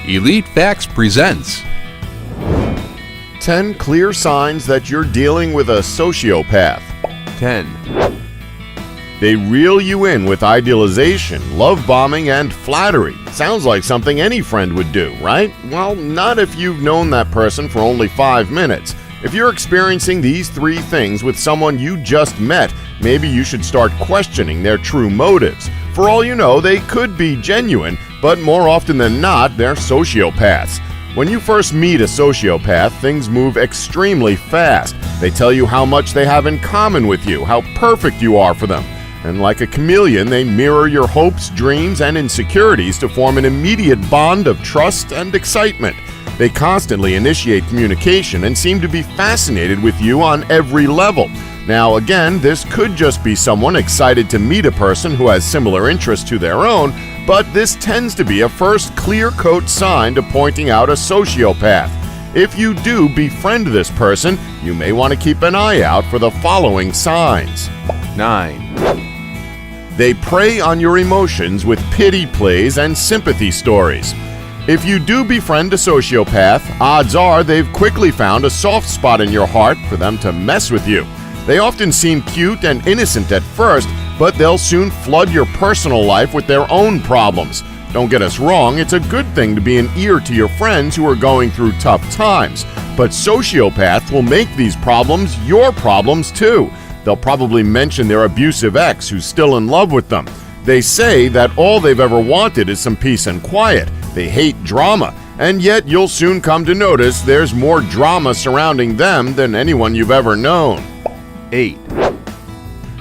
Elite Facts presents 10 clear signs that you're dealing with a sociopath. 10. They reel you in with idealization, love bombing, and flattery. Sounds like something any friend would do, right? Well, not if you've known that person for only 5 minutes. If you're experiencing these 3 things with someone you just met, maybe you should start questioning their true motives. For all you know, they could be genuine, but more often than not, they're sociopaths. When you first meet a sociopath, things move extremely fast. They tell you how much they have in common with you, how perfect you are for them. And like a chameleon, they mirror your hopes, dreams, and insecurities to form an immediate bond of trust and excitement. They constantly initiate communication and seem to be fascinated with you on every level. Now, again, this could just be someone excited to meet a person who has similar interests to their own, but this tends to be a first clear-coat sign to pointing out a sociopath. If you do befriend this person, you may want to keep an eye out for the following signs. 9. They prey on your emotions with pity plays and sympathy stories. If you do befriend a sociopath, odds are they've quickly found a soft spot in your heart for them to mess with you. They often seem cute and innocent at first, but they'll soon flood your personal life with their own problems. Don't get us wrong, it's a good thing to be an ear to your friends who are going through tough times, but sociopaths will make these problems your problems too. They'll probably mention their abusive ex who's still in love with them. They say that all they've ever wanted is some peace and quiet. They hate drama, and yet you'll soon come to notice there's more drama surrounding them than anyone you've ever known. 8.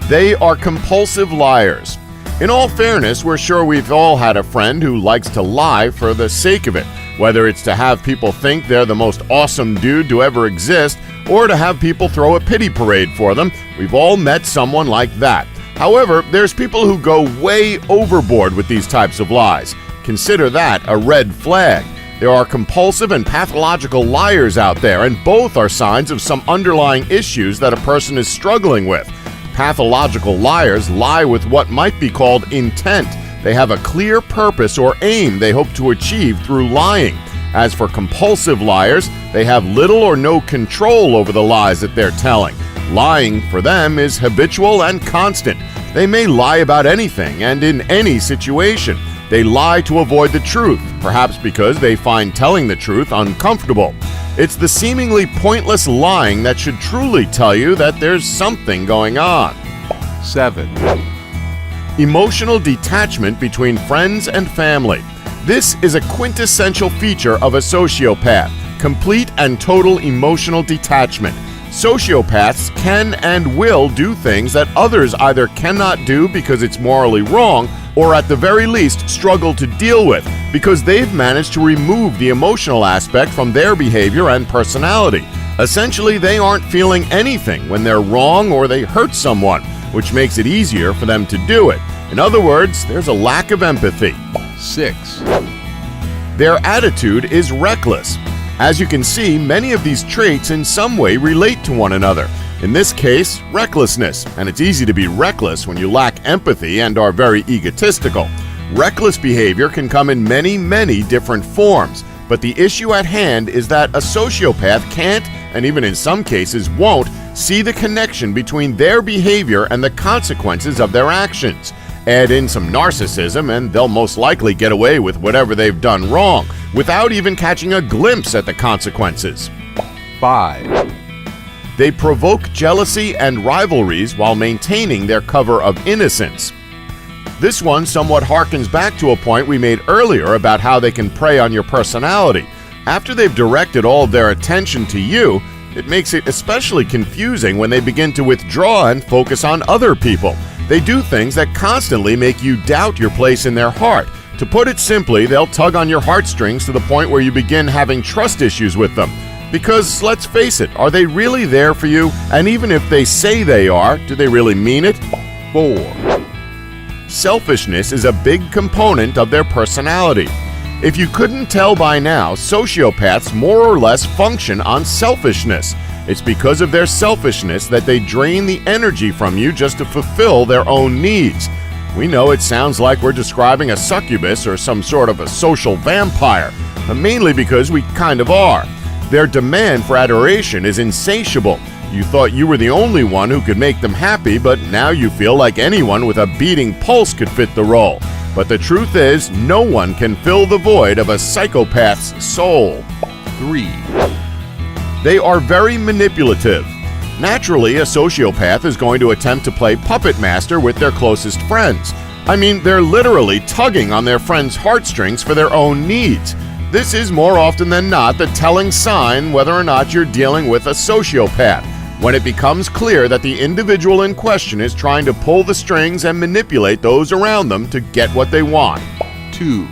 They are compulsive liars. In all fairness, we're sure we've all had a friend who likes to lie for the sake of it, whether it's to have people think they're the most awesome dude to ever exist, or to have people throw a pity parade for them. We've all met someone like that. However, there's people who go way overboard with these types of lies. Consider that a red flag. There are compulsive and pathological liars out there, and both are signs of some underlying issues that a person is struggling with. Pathological liars lie with what might be called intent. They have a clear purpose or aim they hope to achieve through lying. As for compulsive liars, they have little or no control over the lies that they're telling. Lying for them is habitual and constant. They may lie about anything and in any situation. They lie to avoid the truth, perhaps because they find telling the truth uncomfortable. It's the seemingly pointless lying that should truly tell you that there's something going on. 7. Emotional detachment between friends and family. This is a quintessential feature of a sociopath, complete and total emotional detachment. Sociopaths can and will do things that others either cannot do because it's morally wrong, or at the very least struggle to deal with because they've managed to remove the emotional aspect from their behavior and personality. Essentially, they aren't feeling anything when they're wrong or they hurt someone, which makes it easier for them to do it. In other words, there's a lack of empathy. 6. Their attitude is reckless. As you can see, many of these traits in some way relate to one another. In this case, recklessness, and it's easy to be reckless when you lack empathy and are very egotistical. Reckless behavior can come in many different forms, but the issue at hand is that a sociopath can't, and even in some cases won't, see the connection between their behavior and the consequences of their actions. Add in some narcissism and they'll most likely get away with whatever they've done wrong, without even catching a glimpse at the consequences. 5. They provoke jealousy and rivalries while maintaining their cover of innocence. This one somewhat harkens back to a point we made earlier about how they can prey on your personality. After they've directed all of their attention to you, it makes it especially confusing when they begin to withdraw and focus on other people. They do things that constantly make you doubt your place in their heart. To put it simply, they'll tug on your heartstrings to the point where you begin having trust issues with them. Because, let's face it, are they really there for you? And even if they say they are, do they really mean it? 4. Selfishness is a big component of their personality. If you couldn't tell by now, sociopaths more or less function on selfishness. It's because of their selfishness that they drain the energy from you just to fulfill their own needs. We know it sounds like we're describing a succubus or some sort of a social vampire, mainly because we kind of are. Their demand for adoration is insatiable. You thought you were the only one who could make them happy, but now you feel like anyone with a beating pulse could fit the role. But the truth is, no one can fill the void of a psychopath's soul. 3, They are very manipulative. Naturally, a sociopath is going to attempt to play puppet master with their closest friends. I mean, they're literally tugging on their friends' heartstrings for their own needs. This is more often than not the telling sign whether or not you're dealing with a sociopath, when it becomes clear that the individual in question is trying to pull the strings and manipulate those around them to get what they want. 2,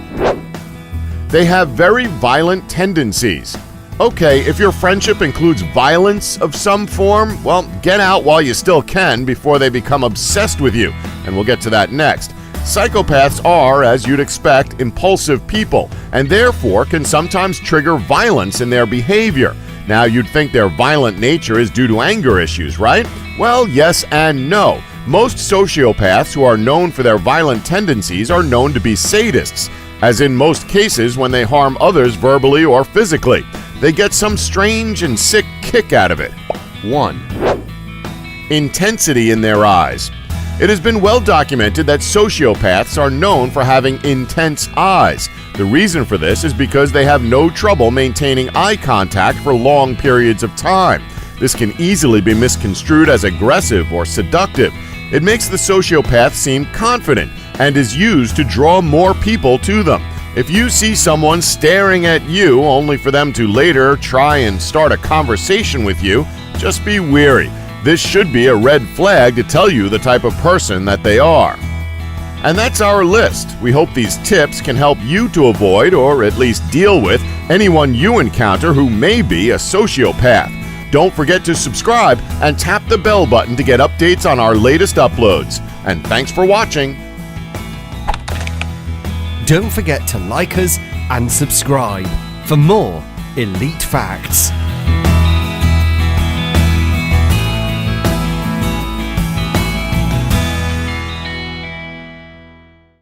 They have very violent tendencies. Okay, if your friendship includes violence of some form, well, get out while you still can before they become obsessed with you, and we'll get to that next. Psychopaths are, as you'd expect, impulsive people, and therefore can sometimes trigger violence in their behavior. Now, you'd think their violent nature is due to anger issues, right? Well, yes and no. Most sociopaths who are known for their violent tendencies are known to be sadists, as in most cases when they harm others verbally or physically. They get some strange and sick kick out of it. 1, Intensity in their eyes. It has been well documented that sociopaths are known for having intense eyes. The reason for this is because they have no trouble maintaining eye contact for long periods of time. This can easily be misconstrued as aggressive or seductive. It makes the sociopath seem confident and is used to draw more people to them. If you see someone staring at you only for them to later try and start a conversation with you, just be wary. This should be a red flag to tell you the type of person that they are. And that's our list. We hope these tips can help you to avoid, or at least deal with, anyone you encounter who may be a sociopath. Don't forget to subscribe and tap the bell button to get updates on our latest uploads. And thanks for watching. Don't forget to like us and subscribe for more elite facts.